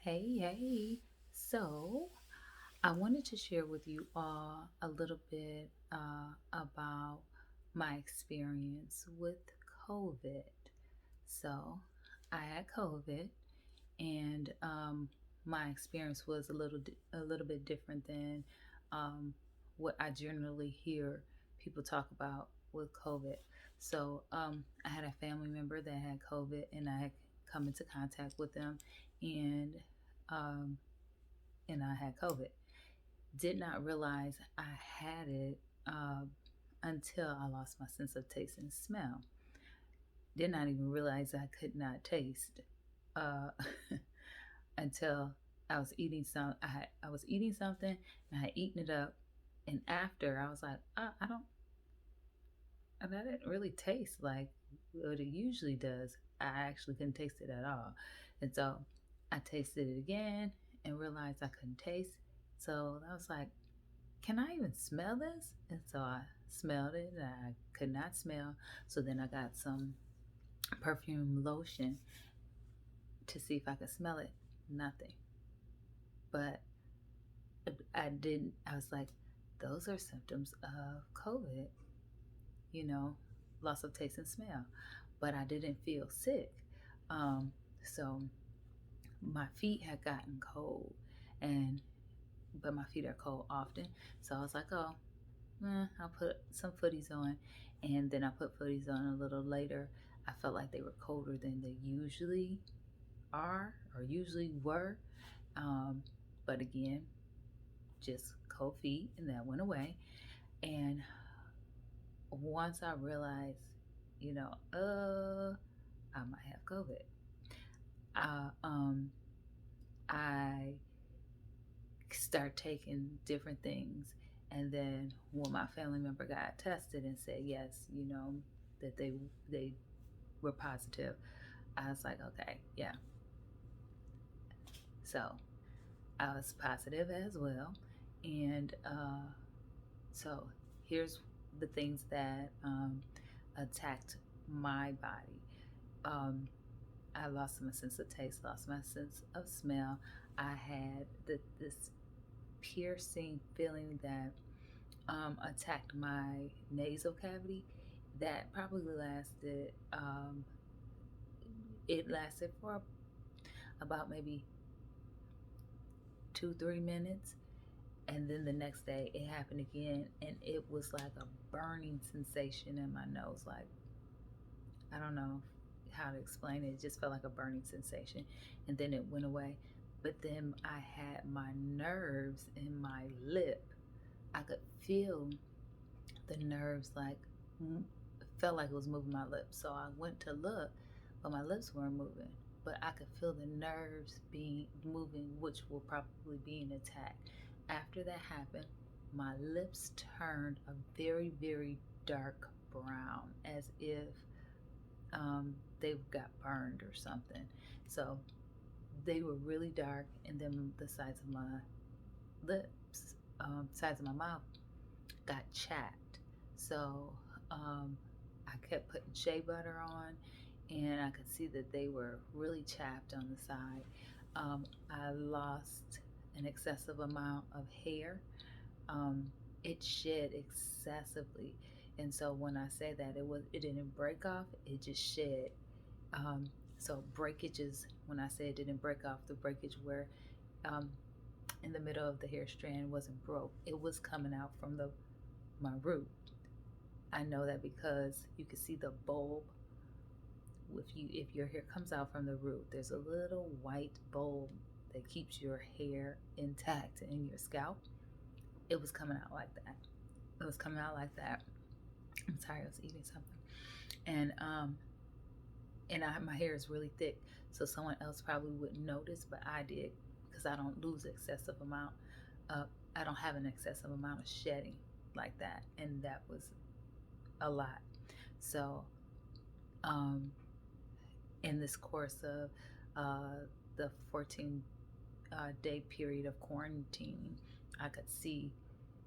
Hey, hey. So, I wanted to share with you all a little bit about my experience with COVID. So, I had COVID, and my experience was a little bit different than um, what I generally hear people talk about with COVID. So, I had a family member that had COVID, and I had come into contact with them, and um, I had COVID. Did not realize I had it until I lost my sense of taste and smell. Did not even realize I could not taste uh, until I was eating something and I had eaten it up, and after I was like, I don't, I didn't really taste like what it usually does. I actually couldn't taste it at all, and so I tasted it again and realized I couldn't taste. So I was like, can I even smell this? And so I smelled it and I could not smell. So then I got some perfume lotion to see if I could smell it. Nothing. But I didn't, I was like, those are symptoms of COVID, you know, loss of taste and smell. But I didn't feel sick. Um, so my feet had gotten cold, and but my feet are cold often. So I was like, oh, I'll put some footies on. And then I put footies on a little later. I felt like they were colder than they usually are or usually were. Um, but again, just cold feet, and that went away. And once I realized, I might have COVID, uh, um, I start taking different things. And then when my family member got tested and said yes, that they were positive, I was like, okay, yeah. So I was positive as well, and so here's the things that attacked my body. Um, I lost my sense of taste, lost my sense of smell. I had this piercing feeling that attacked my nasal cavity that probably lasted. It lasted for about maybe 2 3 minutes, and then the next day it happened again, and it was like a burning sensation in my nose. Like, I don't know how to explain it. It just felt like a burning sensation, and then it went away. But then I had my nerves in my lip. I could feel the nerves, like, felt like it was moving my lips. So I went to look, but my lips weren't moving. But I could feel the nerves being moving, which were probably being attacked. After that happened, my lips turned a very, very dark brown, as if they got burned or something. So they were really dark, and then the sides of my lips, sides of my mouth, got chapped. So I kept putting shea butter on, and I could see that they were really chapped on the side. I lost an excessive amount of hair. Um, it shed excessively, and so when I say that it didn't break off, it just shed. Um, so breakages. When I say it didn't break off, the breakage where um, in the middle of the hair strand wasn't broke. It was coming out from the my root. I know that because you can see the bulb. If your hair comes out from the root, there's a little white bulb that keeps your hair intact in your scalp. It was coming out like that. It was coming out like that. I'm sorry, I was eating something, and my hair is really thick, so someone else probably wouldn't notice, but I did, because I don't lose excessive amount. Uh, I don't have an excessive amount of shedding like that, and that was a lot. So, um, in this course of the 14 day period of quarantining, I could see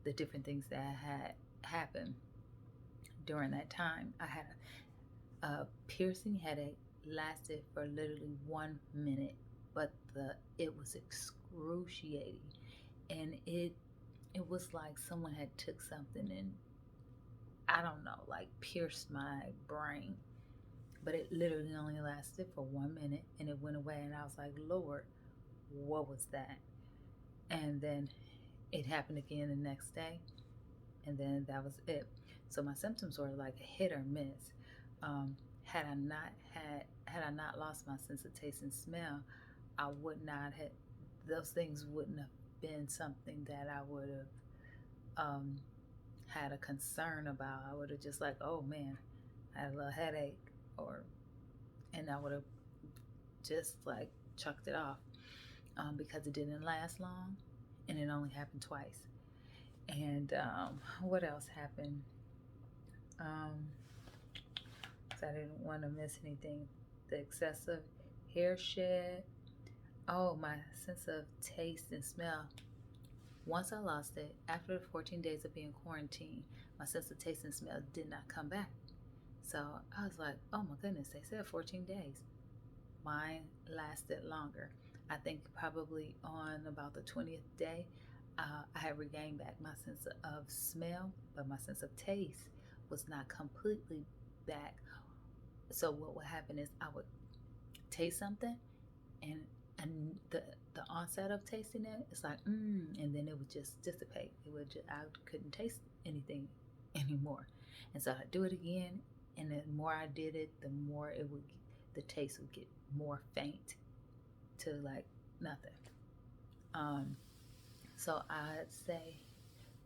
the different things that had happened during that time. I had a piercing headache, lasted for literally 1 minute, but it was was excruciating, and it was like someone had took something and I don't know, like pierced my brain. But it literally only lasted for 1 minute and it went away. And I was like, Lord, what was that? And then it happened again the next day. And then that was it. So my symptoms were like a hit or miss. Had I not lost my sense of taste and smell, I would not have, those things wouldn't have been something that I would have had a concern about. I would have just like, oh man, I had a little headache, or and I would have just like chucked it off, because it didn't last long, and it only happened twice. And what else happened? Um, 'Cause I didn't want to miss anything. The excessive hair shed. Oh, my sense of taste and smell. Once I lost it, after the 14 days of being quarantined, my sense of taste and smell did not come back. So I was like, oh my goodness, they said 14 days. Mine lasted longer. I think probably on about the 20th day, I had regained back my sense of smell, but my sense of taste was not completely back. So what would happen is I would taste something, and the onset of tasting it, it's like and then it would just dissipate. I couldn't taste anything anymore, and so I'd do it again, and the more I did it, the more the taste would get more faint to like nothing. Um, so I'd say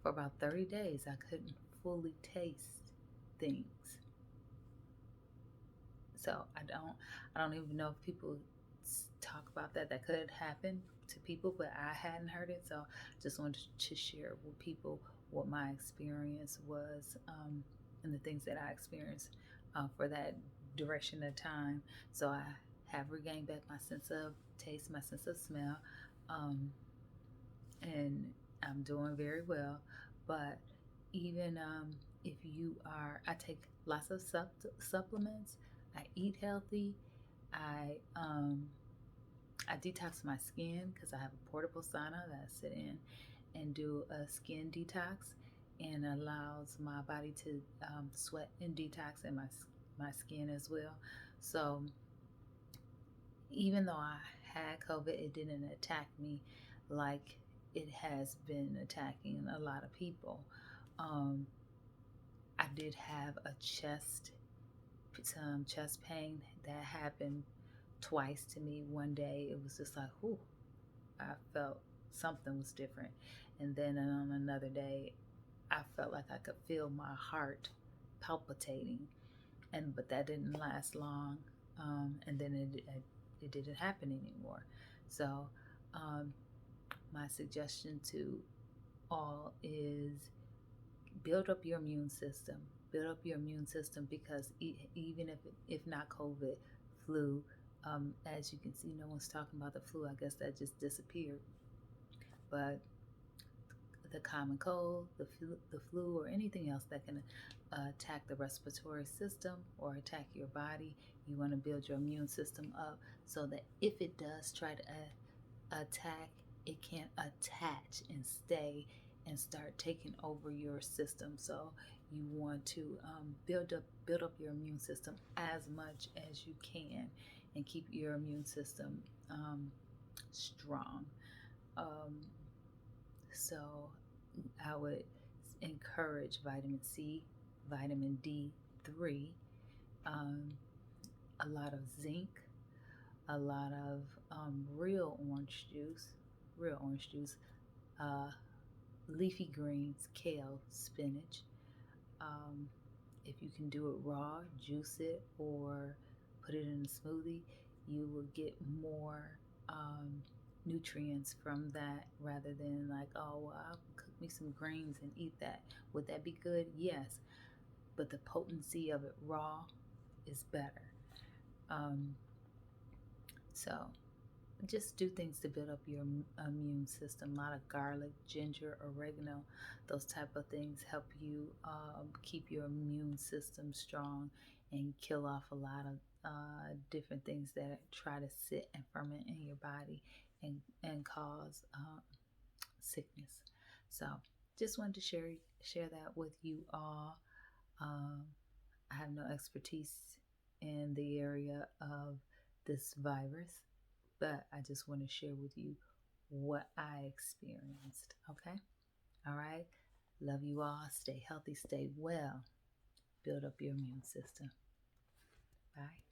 for about 30 days I couldn't fully taste things. So I don't even know if people talk about that. That could happen to people, but I hadn't heard it. So just wanted to share with people what my experience was, and the things that I experienced for that duration of time. So I have regained back my sense of taste, my sense of smell, um, and I'm doing very well. But even if you are, I take lots of supplements. I eat healthy. I I detox my skin because I have a portable sauna that I sit in and do a skin detox, and allows my body to sweat and detox, and my skin as well. So even though I had COVID, it didn't attack me like it has been attacking a lot of people. Um, I did have some chest pain that happened twice to me. One day it was just like, whew, I felt something was different. And then on another day, I felt like I could feel my heart palpitating. But that didn't last long. And then it didn't happen anymore. So um, my suggestion to all is build up your immune system. Build up your immune system, because even if not COVID, flu, as you can see, no one's talking about the flu. I guess that just disappeared. But the common cold, the flu, or anything else that can attack the respiratory system or attack your body, you want to build your immune system up so that if it does try to attack, it can't attach and stay and start taking over your system. So you want to build up your immune system as much as you can, and keep your immune system strong. Um, so I would encourage vitamin C, vitamin D3, um, a lot of zinc, a lot of real orange juice, uh, leafy greens, kale, spinach. Um, if you can do it raw, juice it, or put it in a smoothie, you will get more nutrients from that, rather than like, oh, well, I'll cook me some greens and eat that. Would that be good? Yes, but the potency of it raw is better. Um, so just do things to build up your immune system. A lot of garlic, ginger, oregano, those type of things help you keep your immune system strong and kill off a lot of different things that try to sit and ferment in your body. and cause sickness. So just wanted to share that with you all. Um, I have no expertise in the area of this virus, but I just want to share with you what I experienced. Okay. All right. Love you all. Stay healthy, stay well. Build up your immune system. Bye.